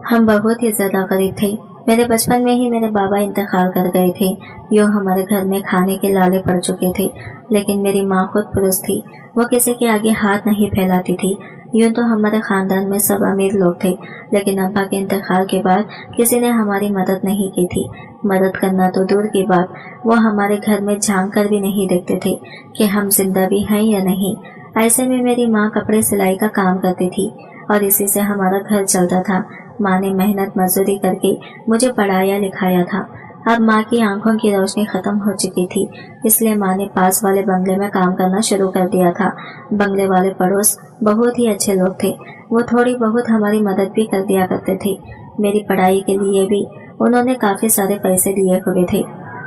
हम बहुत ही ज्यादा गरीब थे। मेरे बचपन में ही मेरे बाबा इंतकाल कर गए थे। यूँ हमारे घर में खाने के लाले पड़ चुके थे, लेकिन मेरी माँ खुद पुरुष थी। वो किसी के आगे हाथ नहीं फैलाती थी। यूँ तो हमारे खानदान में सब अमीर लोग थे, लेकिन अब्बा के इंतकाल के बाद किसी ने हमारी मदद नहीं की थी। मदद करना तो दूर की बात, वो हमारे घर में झांक कर भी नहीं देखते थे कि हम जिंदा भी हैं या नहीं। ऐसे में मेरी माँ कपड़े सिलाई का काम करती थी और इसी से हमारा घर चलता था। माँ ने मेहनत मजदूरी करके मुझे पढ़ाया लिखाया था। अब माँ की आंखों की रोशनी खत्म हो चुकी थी, इसलिए माँ ने पास वाले बंगले में काम करना शुरू कर दिया था। बंगले वाले पड़ोस बहुत ही अच्छे लोग थे। वो थोड़ी बहुत हमारी मदद भी कर दिया करते थे। मेरी पढ़ाई के लिए भी उन्होंने काफी सारे पैसे दिए हुए थे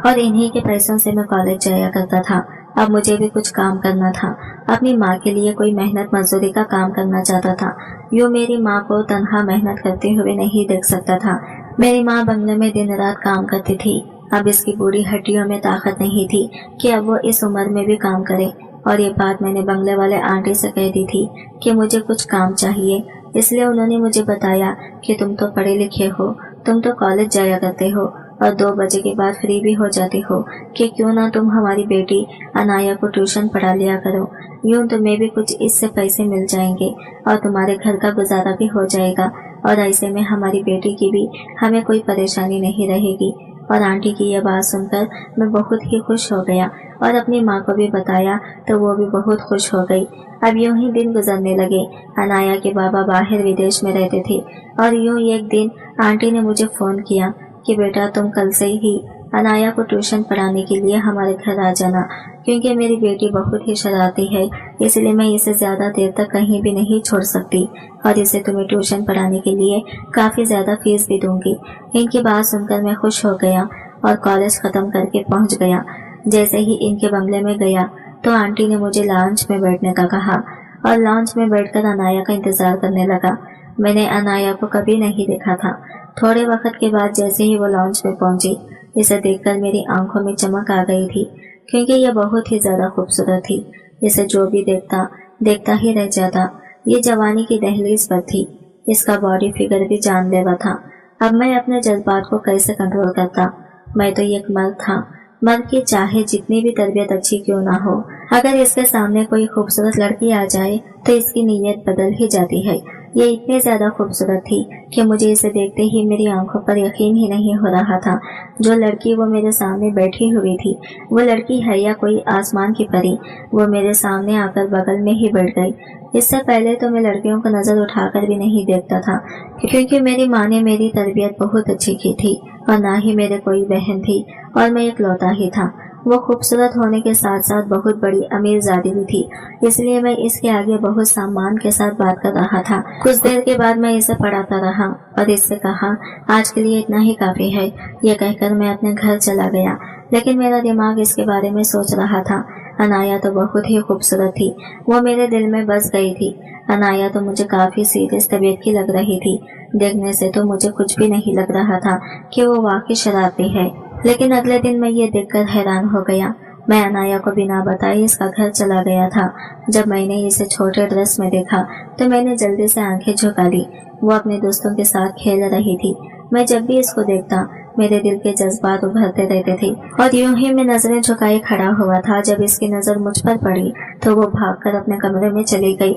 और इन्हीं के पैसों से मैं कॉलेज जाया करता था। अब मुझे भी कुछ काम करना था। अपनी माँ के लिए कोई मेहनत मजदूरी का काम करना चाहता था। यूँ मेरी माँ को तनहा मेहनत करते हुए नहीं देख सकता था। मेरी माँ बंगले में दिन रात काम करती थी। अब इसकी बूढ़ी हड्डियों में ताकत नहीं थी कि अब वो इस उम्र में भी काम करे। और ये बात मैंने बंगले वाले आंटी से कह दी थी कि मुझे कुछ काम चाहिए। इसलिए उन्होंने मुझे बताया कि तुम तो पढ़े लिखे हो, तुम तो कॉलेज जाया करते हो और 2 बजे के बाद फ्री भी हो जाती हो, कि क्यों ना तुम हमारी बेटी अनाया को ट्यूशन पढ़ा लिया करो। यूँ तुम्हें भी कुछ इससे पैसे मिल जाएंगे और तुम्हारे घर का गुजारा भी हो जाएगा, और ऐसे में हमारी बेटी की भी हमें कोई परेशानी नहीं रहेगी। और आंटी की यह बात सुनकर मैं बहुत ही खुश हो गया और अपनी माँ को भी बताया तो वो भी बहुत खुश हो गई। अब यूं ही दिन गुजरने लगे। अनाया के बाबा बाहर विदेश में रहते थे और यूं एक दिन आंटी ने मुझे फोन किया कि बेटा तुम कल से ही अनाया को ट्यूशन पढ़ाने के लिए हमारे घर आ जाना, क्योंकि मेरी बेटी बहुत ही शरारती है, इसलिए मैं इसे ज्यादा देर तक कहीं भी नहीं छोड़ सकती और इसे तुम्हें ट्यूशन पढ़ाने के लिए काफी ज्यादा फीस भी दूंगी। इनकी बात सुनकर मैं खुश हो गया और कॉलेज खत्म करके पहुंच गया। जैसे ही इनके बंगले में गया तो आंटी ने मुझे लॉन्च में बैठने का कहा और लॉन्च में बैठकर अनाया का इंतजार करने लगा। मैंने अनाया को कभी नहीं देखा था। थोड़े वक्त के बाद जैसे ही वो लॉन्च में पहुंची, इसे देखकर मेरी आंखों में चमक आ गई थी, क्योंकि यह बहुत ही ज्यादा खूबसूरत थी। इसे जो भी देखता ही रह जाता। ये जवानी की दहलीज पर थी। इसका बॉडी फिगर भी जानलेवा था। अब मैं अपने जज्बात को कैसे कंट्रोल करता। मैं तो एक मर्द था। मर्द की चाहे जितनी भी तरबियत अच्छी क्यों ना हो, अगर इसके सामने कोई खूबसूरत लड़की आ जाए तो इसकी नीयत बदल ही जाती है। ये इतनी ज्यादा खूबसूरत थी कि मुझे इसे देखते ही मेरी आंखों पर यकीन ही नहीं हो रहा था। जो लड़की वो मेरे सामने बैठी हुई थी, वो लड़की है या कोई आसमान की परी। वो मेरे सामने आकर बगल में ही बैठ गई। इससे पहले तो मैं लड़कियों को नजर उठाकर भी नहीं देखता था, क्योंकि मेरी माँ ने मेरी तरबियत बहुत अच्छी की थी और ना ही मेरे कोई बहन थी और मैं इकलौता ही था। वो खूबसूरत होने के साथ साथ बहुत बड़ी अमीरजादी भी थी, इसलिए मैं इसके आगे बहुत सम्मान के साथ बात कर रहा था। कुछ देर के बाद मैं इसे पढ़ाता रहा और इससे कहा आज के लिए इतना ही काफी है। ये कहकर मैं अपने घर चला गया, लेकिन मेरा दिमाग इसके बारे में सोच रहा था। अनाया तो बहुत ही खूबसूरत थी। वो मेरे दिल में बस गई थी। अनाया तो मुझे काफी सीरियस तबीयत की लग रही थी। देखने से तो मुझे कुछ भी नहीं लग रहा था कि वो वाकई शरारती है, लेकिन अगले दिन मैं ये देखकर हैरान हो गया। मैं अनाया को बिना बताए इसका घर चला गया था। जब मैंने इसे छोटे ड्रेस में देखा तो मैंने जल्दी से आंखें झुका ली। वो अपने दोस्तों के साथ खेल रही थी। मैं जब भी इसको देखता मेरे दिल के जज्बात उभरते रहते थे और यूं ही मैं नजरें झुकाए खड़ा हुआ था। जब इसकी नजर मुझ पर पड़ी तो वो भागकर अपने कमरे में चली गई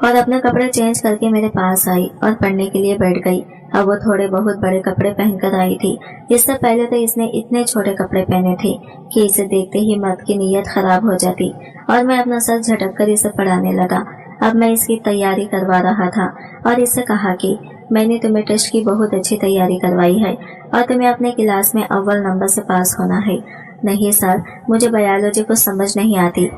और अपने कपड़े चेंज करके मेरे पास आई और पढ़ने के लिए बैठ गई। अब वो थोड़े बहुत बड़े कपड़े पहनकर आई थी। इससे पहले तो इसने इतने छोटे कपड़े पहने थे कि इसे देखते ही मर्द की नीयत खराब हो जाती और मैं अपना सर झटक कर इसे पढ़ाने लगा। अब मैं इसकी तैयारी करवा रहा था और इससे कहा कि मैंने तुम्हें टेस्ट की बहुत अच्छी तैयारी करवाई है और तुम्हें अपने क्लास में अव्वल नंबर से पास होना है। नहीं सर, मुझे बायोलॉजी को समझ नहीं आती।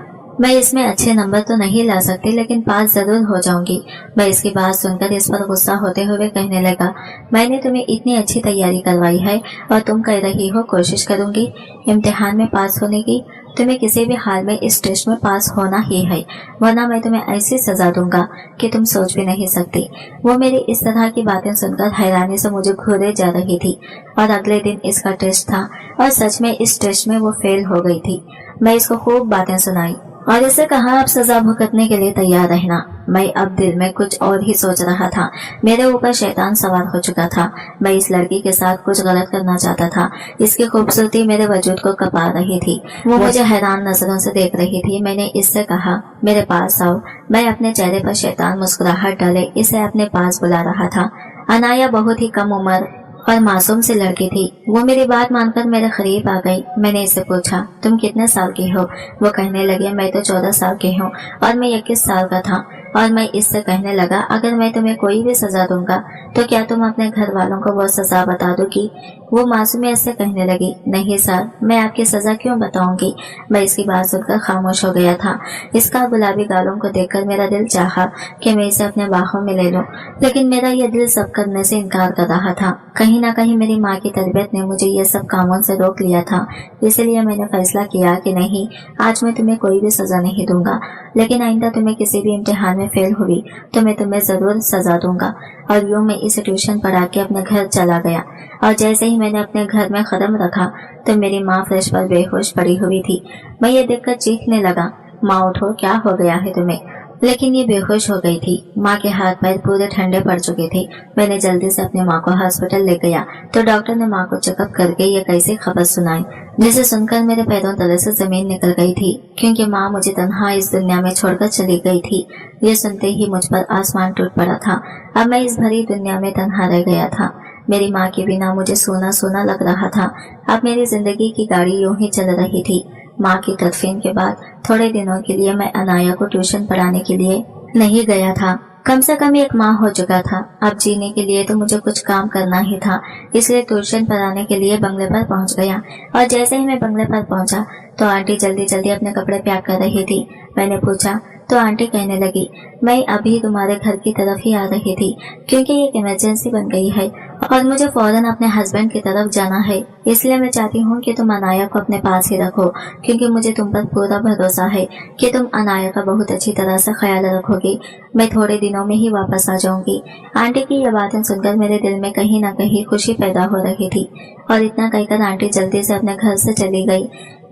मैं इसमें अच्छे नंबर तो नहीं ला सकती, लेकिन पास जरूर हो जाऊंगी। मैं इसकी बात सुनकर इस पर गुस्सा होते हुए कहने लगा, मैंने तुम्हें इतनी अच्छी तैयारी करवाई है और तुम कह रही हो कोशिश करूंगी इम्तिहान में पास होने की। तुम्हें किसी भी हाल में इस टेस्ट में पास होना ही है, वरना मैं तुम्हें ऐसी सजा दूंगा कि तुम सोच भी नहीं सकती। वो मेरी इस तरह की बातें सुनकर हैरानी से मुझे घूरे जा रही थी और अगले दिन इसका टेस्ट था और सच में इस टेस्ट में वो फेल हो गई थी। मैं इसको खूब बातें सुनाई और इसे कहा अब सजा भुगतने के लिए तैयार रहना। मैं अब दिल में कुछ और ही सोच रहा था। मेरे ऊपर शैतान सवार हो चुका था। मैं इस लड़की के साथ कुछ गलत करना चाहता था। इसकी खूबसूरती मेरे वजूद को कपा रही थी। वो मुझे हैरान नजरों से देख रही थी। मैंने इससे कहा मेरे पास आओ। मैं अपने चेहरे पर शैतान मुस्कुराहट डाले इसे अपने पास बुला रहा था। अनाया बहुत ही कम उम्र और मासूम सी लड़की थी। वो मेरी बात मानकर मेरे करीब आ गई। मैंने इससे पूछा तुम कितने साल की हो? वो कहने लगे मैं तो 14 साल की हूँ और मैं 21 साल का था। और मैं इससे कहने लगा अगर मैं तुम्हें कोई भी सजा दूंगा तो क्या तुम अपने घर वालों को वो सजा बता दोगी? वो मासूमियत से कहने लगी नहीं सर, मैं आपकी सजा क्यों बताऊंगी। मैं इसकी बात सुनकर खामोश हो गया था। इसका गुलाबी गालों को देखकर मेरा दिल चाहा कि मैं इसे अपने बाहों में ले लूं, लेकिन मेरा यह दिल सब करने से इनकार कर रहा था। कहीं ना कहीं मेरी माँ की तरबियत ने मुझे ये सब कामों से रोक लिया था। इसलिए मैंने फैसला किया कि नहीं, आज मैं तुम्हें कोई भी सजा नहीं दूंगा, लेकिन आइंदा तुम्हें किसी भी इम्तिहान में फेल हुई तो मैं तुम्हें जरूर सजा दूंगा। और यूं मैं इसे ट्यूशन पढ़ा के अपने घर चला गया। और जैसे ही मैंने अपने घर में कदम रखा तो मेरी माँ फर्श पर बेहोश पड़ी हुई थी। मैं ये देखकर चीखने लगा माँ उठो, क्या हो गया है तुम्हें? लेकिन ये बेहोश हो गई थी। माँ के हाथ पैर पूरे ठंडे पड़ चुके थे। मैंने जल्दी से अपनी माँ को हॉस्पिटल ले गया तो डॉक्टर ने माँ को चेकअप करके ये कैसी खबर सुनाई जिसे सुनकर मेरे पैरों तले से जमीन निकल गई थी, क्योंकि माँ मुझे तन्हा इस दुनिया में छोड़कर चली गई थी। ये सुनते ही मुझ पर आसमान टूट पड़ा था। अब मैं इस भरी दुनिया में तन्हा रह गया था। मेरी माँ के बिना मुझे सोना सोना लग रहा था। अब मेरी जिंदगी की गाड़ी यूं ही चल रही थी। माँ की तदफीन के बाद थोड़े दिनों के लिए मैं अनाया को ट्यूशन पढ़ाने के लिए नहीं गया था। कम से कम एक माह हो चुका था। अब जीने के लिए तो मुझे कुछ काम करना ही था, इसलिए ट्यूशन पढ़ाने के लिए बंगले पर पहुंच गया। और जैसे ही मैं बंगले पर पहुंचा तो आंटी जल्दी जल्दी अपने कपड़े पैक कर रही थी। मैंने पूछा तो आंटी कहने लगी मैं अभी तुम्हारे घर की तरफ ही आ रही थी, क्योंकि एक इमरजेंसी बन गई है और मुझे फौरन अपने हस्बैंड की तरफ जाना है। इसलिए मैं चाहती हूँ कि तुम अनाया को अपने पास ही रखो, क्योंकि मुझे तुम पर पूरा भरोसा है कि तुम अनाया का बहुत अच्छी तरह से ख्याल रखोगी। मैं थोड़े दिनों में ही वापस आ जाऊंगी। आंटी की ये बातें सुनकर मेरे दिल में कहीं न कहीं खुशी पैदा हो रही थी। और इतना कहकर आंटी जल्दी से अपने घर से चली गई।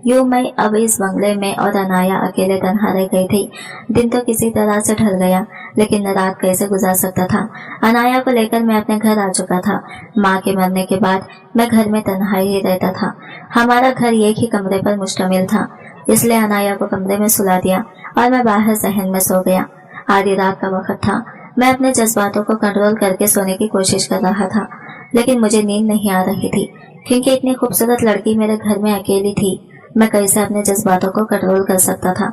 यूं मैं अब इस बंगले में और अनाया अकेले तन्हा रह गई थी। दिन तो किसी तरह से ढल गया, लेकिन रात कैसे गुजार सकता था। अनाया को लेकर मैं अपने घर आ चुका था। माँ के मरने के बाद मैं घर में तन्हा ही रहता था। हमारा घर एक ही कमरे पर मुश्तमिल था, इसलिए अनाया को कमरे में सुला दिया और मैं बाहर सहन में सो गया। आधी रात का वक्त था। मैं अपने जज्बातों को कंट्रोल करके सोने की कोशिश कर रहा था, लेकिन मुझे नींद नहीं आ रही थी, क्योंकि इतनी खूबसूरत लड़की मेरे घर में अकेली थी। मैं कैसे अपने जज्बातों को कंट्रोल कर सकता था।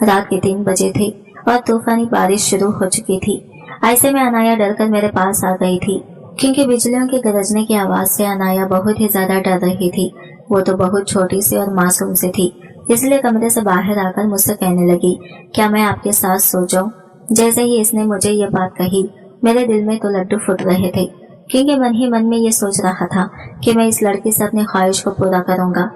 रात के 3 बजे थे और तूफानी बारिश शुरू हो चुकी थी। ऐसे में अनाया डरकर मेरे पास आ गई थी, क्योंकि बिजलियों के गरजने की आवाज से अनाया बहुत ही ज्यादा डर रही थी। वो तो बहुत छोटी सी और मासूम सी थी, इसलिए कमरे से बाहर आकर मुझसे कहने लगी क्या मैं आपके साथ सो जाऊं? जैसे ही इसने मुझे ये बात कही मेरे दिल में तो लड्डू फूट रहे थे, क्योंकि मन ही मन में ये सोच रहा था कि मैं इस लड़की से अपनी ख्वाहिश को पूरा करूंगा।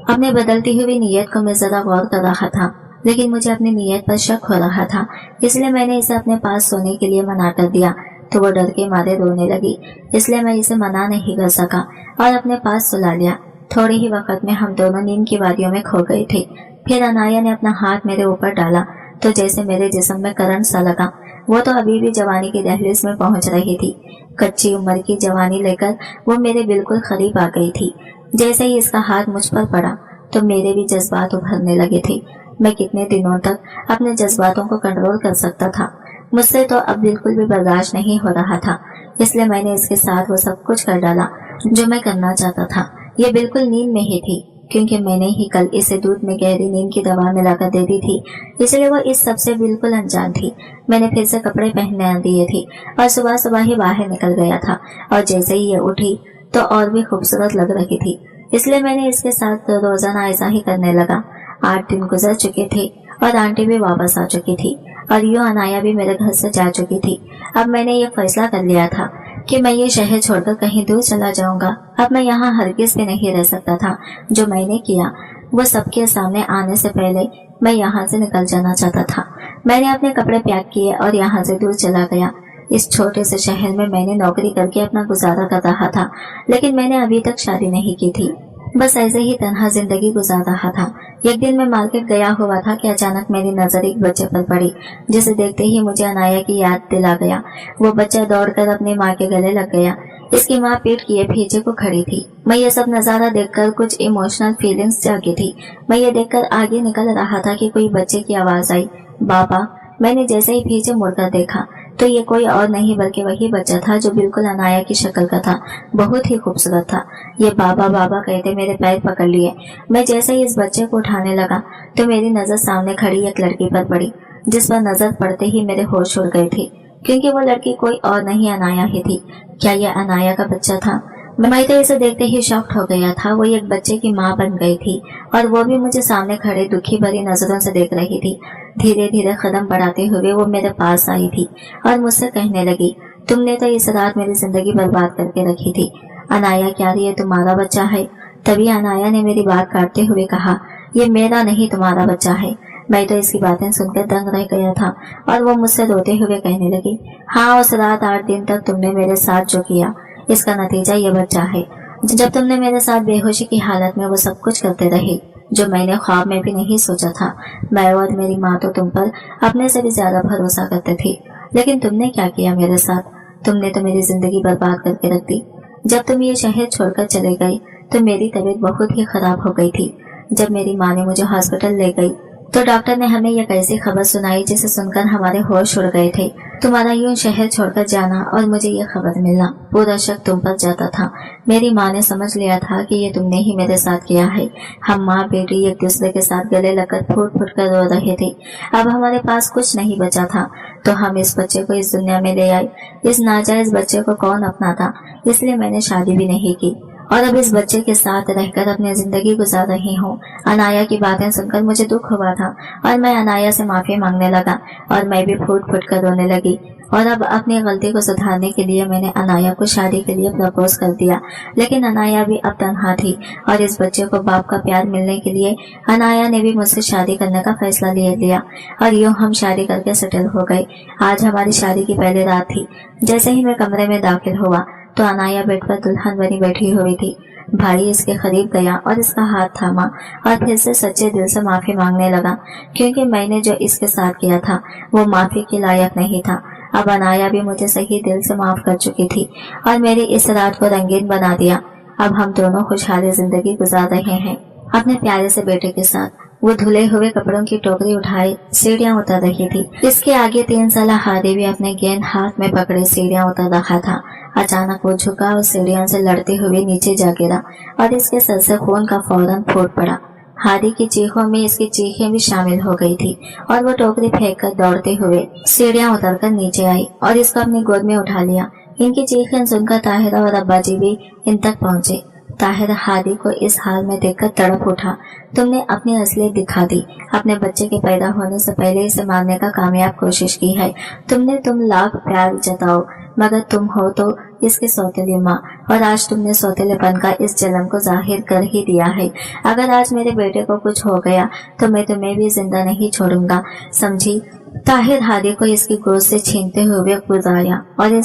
अपने बदलती हुई नीयत को मैं जरा गौर कर रहा था, लेकिन मुझे अपनी नीयत पर शक हो रहा था। इसलिए मैंने इसे अपने पास सोने के लिए मना कर दिया तो वो डर के मारे रोने लगी। इसलिए मैं इसे मना नहीं कर सका और अपने पास सुला लिया। थोड़े ही वक्त में हम दोनों नींद की वादियों में खो गए थे। फिर अनाया ने अपना हाथ मेरे ऊपर डाला तो जैसे मेरे जिस्म में करंट सा लगा। वो तो अभी भी जवानी की दहलीज में पहुंच रही थी। कच्ची उम्र की जवानी लेकर वो मेरे बिल्कुल करीब आ गई थी। जैसे ही इसका हाथ मुझ पर पड़ा तो मेरे भी जज्बात उभरने लगे थे। मैं कितने दिनों तक अपने जज्बातों को कंट्रोल कर सकता था? मुझसे तो अब बिल्कुल भी बर्दाश्त नहीं हो रहा था। इसलिए मैंने इसके साथ वो सब कुछ कर डाला जो मैं करना चाहता था। ये बिल्कुल नींद में ही थी, क्योंकि मैंने ही कल इसे दूध में गहरी नींद की दवा मिलाकर दे दी थी, इसलिए वो इस सब से बिल्कुल अनजान थी। मैंने फिर से कपड़े पहनने दिए थे और सुबह सुबह ही बाहर निकल गया था। और जैसे ही ये उठी तो और भी खूबसूरत लग रही थी, इसलिए मैंने इसके साथ रोजाना ऐसा ही करने लगा। 8 दिन गुजर चुके थे और आंटी भी वापस आ चुकी थी और यूं अनाया भी मेरे घर से जा चुकी थी। अब मैंने ये फैसला कर लिया था कि मैं ये शहर छोड़कर कहीं दूर चला जाऊंगा। अब मैं यहाँ हरगिज भी नहीं रह सकता था। जो मैंने किया वो सबके सामने आने से पहले मैं यहाँ से निकल जाना चाहता था। मैंने अपने कपड़े पैक किए और यहाँ से दूर चला गया। इस छोटे से शहर में मैंने नौकरी करके अपना गुजारा कर रहा था, लेकिन मैंने अभी तक शादी नहीं की थी। बस ऐसे ही तन्हा जिंदगी गुजार रहा था। एक दिन मैं मार्केट गया हुआ था कि अचानक मेरी नजर एक बच्चे पर पड़ी, जिसे देखते ही मुझे अनाया की याद दिला गया। वो बच्चा दौड़कर अपनी माँ के गले लग गया। इसकी माँ पीठ किए पीछे को खड़ी थी। मैं ये सब नजारा देखकर कुछ इमोशनल फीलिंग्स जागी थी। मैं ये देखकर आगे निकल रहा था कि कोई बच्चे की आवाज आई, बाबा। मैंने जैसे ही पीछे मुड़कर देखा तो ये कोई और नहीं बल्कि वही बच्चा था जो बिल्कुल अनाया की शक्ल का था। बहुत ही खूबसूरत था। ये बाबा बाबा कहते मेरे पैर पकड़ लिए। मैं जैसे ही इस बच्चे को उठाने लगा तो मेरी नजर सामने खड़ी एक लड़की पर पड़ी, जिस पर नजर पड़ते ही मेरे होश उड़ गए थे, क्योंकि वो लड़की कोई और नहीं अनाया ही थी। क्या यह अनाया का बच्चा था? मैं तो इसे देखते ही शॉक्ड हो गया था। वो एक बच्चे की माँ बन गई थी और वो भी मुझे सामने खड़े दुखी भरी नजरों से देख रही थी। धीरे धीरे कदम बढ़ाते हुए वो मेरे पास आई थी और मुझसे कहने लगी, तुमने तो इस रात मेरी जिंदगी बर्बाद करके रखी थी। अनाया, क्या ये तुम्हारा बच्चा है? तभी अनाया ने मेरी बात काटते हुए कहा, ये मेरा नहीं तुम्हारा बच्चा है। मैं तो इसकी बातें सुनकर दंग रह गया था और वो मुझसे रोते हुए कहने लगी, हाँ, उस रात 8 दिन तक तुमने मेरे साथ जो किया, इसका नतीजा ये बच्चा है। जब तुमने मेरे साथ बेहोशी की हालत में वो सब कुछ करते रहे जो मैंने ख्वाब में भी नहीं सोचा था। मैं और मेरी माँ तो तुम पर अपने से भी ज्यादा भरोसा करते थे, लेकिन तुमने क्या किया मेरे साथ? तुमने तो मेरी जिंदगी बर्बाद करके रख दी। जब तुम ये शहर छोड़कर चले गए तो मेरी तबीयत बहुत ही खराब हो गई थी। जब मेरी माँ ने मुझे हॉस्पिटल ले गई तो डॉक्टर ने हमें यह कैसी खबर सुनाई जिसे सुनकर हमारे होश उड़ गए थे। तुम्हारा यूं शहर छोड़कर जाना और मुझे ये खबर मिलना, पूरा शक तुम पर जाता था। मेरी माँ ने समझ लिया था कि ये तुमने ही मेरे साथ किया है। हम माँ बेटी एक दूसरे के साथ गले लगकर फूट फूट कर रो रहे थे। अब हमारे पास कुछ नहीं बचा था तो हम इस बच्चे को इस दुनिया में ले आए। इस नाजायज बच्चे को कौन अपनाता? इसलिए मैंने शादी भी नहीं की और अब इस बच्चे के साथ रहकर अपनी जिंदगी गुजार रही हूँ। अनाया की बातें सुनकर मुझे दुख हुआ था और मैं अनाया से माफी मांगने लगा और मैं भी फूट फूट कर रोने लगी। और अब अपनी गलती को सुधारने के लिए मैंने अनाया को शादी के लिए प्रपोज कर दिया। लेकिन अनाया भी अब तन्हा थी और इस बच्चे को बाप का प्यार मिलने के लिए अनाया ने भी मुझसे शादी करने का फैसला ले लिया और यूं हम शादी करके सेटल हो गए। आज हमारी शादी की पहली रात थी। जैसे ही मैं कमरे में दाखिल हुआ तो अनाया बेड पर दुल्हन बनी बैठी हुई थी। भाई इसके करीब गया और इसका हाथ थामा और फिर से सच्चे दिल से माफी मांगने लगा, क्योंकि मैंने जो इसके साथ किया था वो माफी के लायक नहीं था। अब अनाया भी मुझे सही दिल से माफ कर चुकी थी और मेरी इस रात को रंगीन बना दिया। अब हम दोनों खुशहाली जिंदगी गुजार रहे हैं अपने प्यारे से बेटे के साथ। वो धुले हुए कपड़ों की टोकरी उठाए सीढ़ियां उतर रही थी। इसके आगे 3 साल हादी भी अपने गेंद हाथ में पकड़े सीढ़ियां उतर रहा था। अचानक वो झुका और सीढ़ियों से लड़ते हुए नीचे जा गिरा और इसके सर से खून का फौरन फूट पड़ा। हादी की चीखों में इसकी चीखें भी शामिल हो गई थी और वो टोकरी फेंक कर दौड़ते हुए सीढ़ियां उतरकर नीचे आई और इसको अपनी गोद में उठा लिया। इनकी चीखें सुनकर ताहिरा और अब्बा जी भी इन तक पहुंचे। ताहिर हादी को इस हाल में देखकर तड़प उठा। तुमने अपनी असलियत दिखा दी। अपने बच्चे के पैदा होने से पहले इसे मारने का कामयाब कोशिश की है। तुम लाख प्यार जताओ मगर तुम हो तो इसकी सौतेली माँ और आज तुमने सौतेलेपन का इस जलन को जाहिर कर ही दिया है। अगर आज मेरे बेटे को कुछ हो गया तो मैं तुम्हें भी जिंदा नहीं छोड़ूंगा, समझी? ताहिर हादी को इसकी गोद से छीनते हुए गुजारा और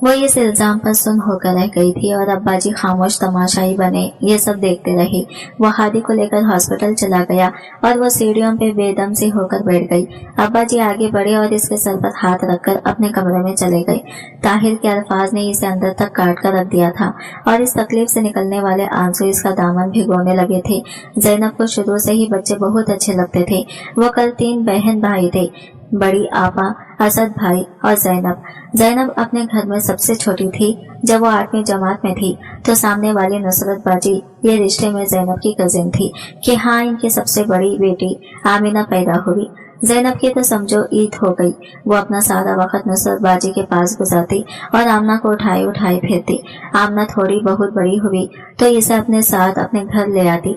वो इस इल्जाम पर सुन होकर रह गई थी और अब्बा जी खामोश तमाशाई बने ये सब देखते रहे। वो हादी को लेकर हॉस्पिटल चला गया और वो सीढ़ियों पे बेदम सी होकर बैठ गई। अब्बा जी आगे बढ़े और इसके सर पर हाथ रखकर अपने कमरे में चले गए। ताहिर के अल्फाज ने इसे अंदर तक काट कर रख दिया था और इस तकलीफ से निकलने वाले आंसू इसका दामन भिगोने लगे थे। जैनब को शुरू से ही बच्चे बहुत अच्छे लगते थे। वो कल 3 बहन भाई थे, बड़ी आपा, असद भाई और जैनब अपने घर में सबसे छोटी थी। जब वो 8वीं जमात में थी तो सामने वाली नुसरत बाजी ये रिश्ते में जैनब की कजिन थी कि हाँ, इनकी सबसे बड़ी बेटी आमिना पैदा हुई। जैनब की तो समझो ईद हो गई। वो अपना सारा वक्त नुसरत बाजी के पास गुजारती और आमना को उठाए उठाए फिरती। आमना थोड़ी बहुत बड़ी हुई तो इसे अपने साथ अपने घर ले आती।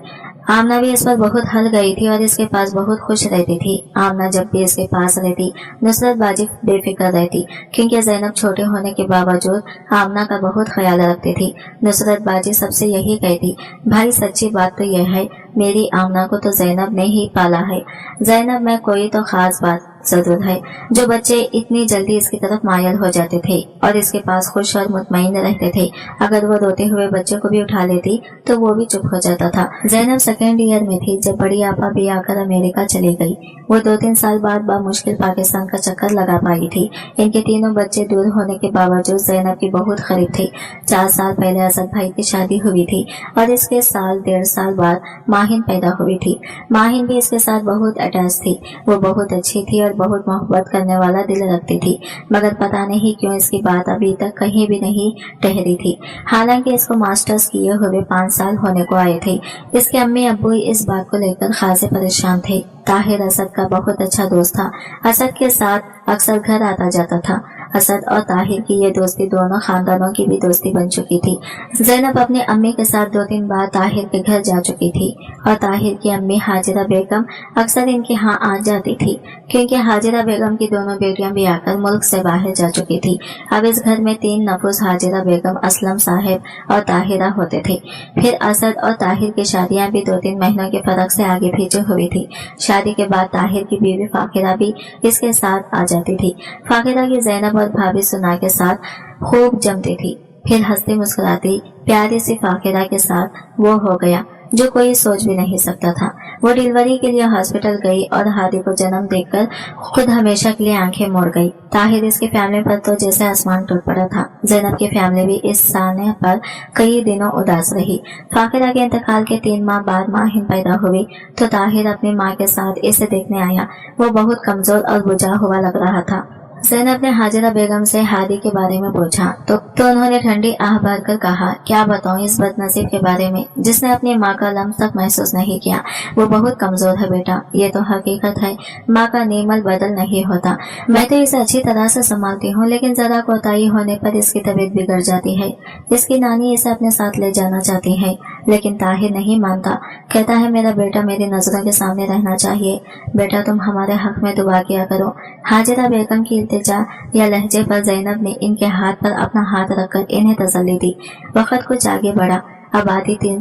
आमना भी इस पर बहुत हल गई थी और इसके पास बहुत खुश रहती थी। आमना जब भी इसके पास रहती नुसरत बाजी बेफिक्र रहती, क्योंकि जैनब छोटे होने के बावजूद आमना का बहुत ख्याल रखती थी। नुसरत बाजी सबसे यही कहती, भाई सच्ची बात तो यह है मेरी आमना को तो जैनब ने ही पाला है। जैनब में कोई तो खास बात जरूर है जो बच्चे इतनी जल्दी इसकी तरफ मायल हो जाते थे और इसके पास खुश और मुतमईन रहते थे। अगर वो रोते हुए बच्चे को भी उठा लेती तो वो भी चुप हो जाता था। जैनब सेकेंड ईयर में थी जब बड़ी आपा भी आकर अमेरिका चली गई। वो 2-3 साल बाद मुश्किल पाकिस्तान का चक्कर लगा पाई थी। इनके तीनों बच्चे दूर होने के बावजूद जैनब की बहुत करीब थे। 4 साल पहले असद भाई की शादी हुई थी और इसके 1.5 साल बाद माहिन पैदा हुई थी। माहिन भी इसके साथ बहुत अटैच थी। वो बहुत अच्छी थी और बहुत मोहब्बत करने वाला दिल रखती थी, मगर पता नहीं क्यों इसकी बात अभी तक कहीं भी नहीं ठहरी थी। हालांकि इसको मास्टर्स किए हुए 5 साल होने को आए थे। इसके अम्मी अब्बू इस बात को लेकर खासे परेशान थे। ताहिर असद का बहुत अच्छा दोस्त था। असद के साथ अक्सर घर आता जाता था। असद और ताहिर की ये दोस्ती दोनों खानदानों की भी दोस्ती बन चुकी थी। जैनब अपनी अम्मी के साथ 2-3 बार ताहिर के घर जा चुकी थी और ताहिर की अम्मी हाजिरा बेगम अक्सर इनके यहाँ आ जाती थी, क्योंकि हाजिरा बेगम की दोनों बेटियां भी आकर मुल्क से बाहर जा चुकी थी। अब इस घर में 3 नफूस हाजिरा बेगम, असलम साहब और ताहिरा होते थे। फिर असद और ताहिर की शादियां भी 2-3 महीनों के फर्क से आगे पीछे हुई थी। शादी के बाद ताहिर की बीवी फाकिरा भी इसके साथ आ जाती थी। फाकिरा की जैनब और भाभी सुना के साथ खूब जमती थी। फिर हंसती मुस्कुराती प्यारी सी फाकिरा के साथ वो हो गया जो कोई सोच भी नहीं सकता था। वो डिलीवरी के लिए हॉस्पिटल गई और हादी को जन्म देखकर खुद हमेशा के लिए आंखें मोड़ गई। ताहिर इसकी फैमिली पर तो जैसे आसमान टूट पड़ा था। जैनब की फैमिली भी इस साने पर कई दिनों उदास रही। फाकिरा के इंतकाल के 3 माह बाद माहिन पैदा हुई तो ताहिर अपनी माँ के साथ इसे देखने आया। वो बहुत कमजोर और बुझा हुआ लग रहा था। जैनब ने हाजिरा बेगम से हादी के बारे में पूछा तो उन्होंने ठंडी आह भरकर कहा, क्या बताऊं इस बदनसीब के बारे में जिसने अपनी माँ का लम्स तक महसूस नहीं किया। वो बहुत कमजोर है बेटा, ये तो हकीकत है। माँ का नीमल बदल नहीं होता। मैं तो इसे अच्छी तरह से संभालती हूँ, लेकिन जरा कोताही होने पर इसकी तबीयत बिगड़ जाती है। इसकी नानी इसे अपने साथ ले जाना चाहती है, लेकिन ताहिर नहीं मानता। कहता है मेरा बेटा मेरी नजरों के सामने रहना चाहिए। बेटा तुम हमारे हक में दुआ किया करो। हाजिरा बेगम की इल्तिजा या लहजे पर जैनब ने इनके हाथ पर अपना हाथ रखकर इन्हें तसल्ली दी। वक्त कुछ आगे बढ़ा। आबादी 3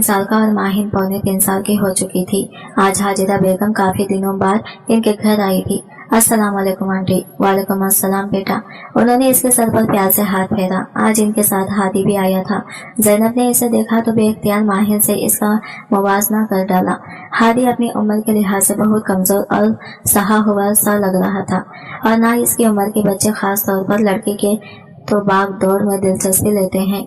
साल का और माहिन 3.25 साल की हो चुकी थी। आज हाजिरा बेगम काफी दिनों बाद इनके घर आई थी। अस्सलाम वालेकुम आंटी। वालेकुम अस्सलाम बेटा। उन्होंने इसके सर पर प्यार से हाथ फेरा। आज इनके साथ हादी भी आया था। जैनब ने इसे देखा तो बेइख्तियार माहिन से इसका मुवाजना कर डाला। हादी अपनी उम्र के लिहाज से बहुत कमजोर और सहा हुआ सा लग रहा था, और ना इसकी उम्र के बच्चे खास तौर पर लड़के के तो भाग दौड़ में दिलचस्पी लेते हैं।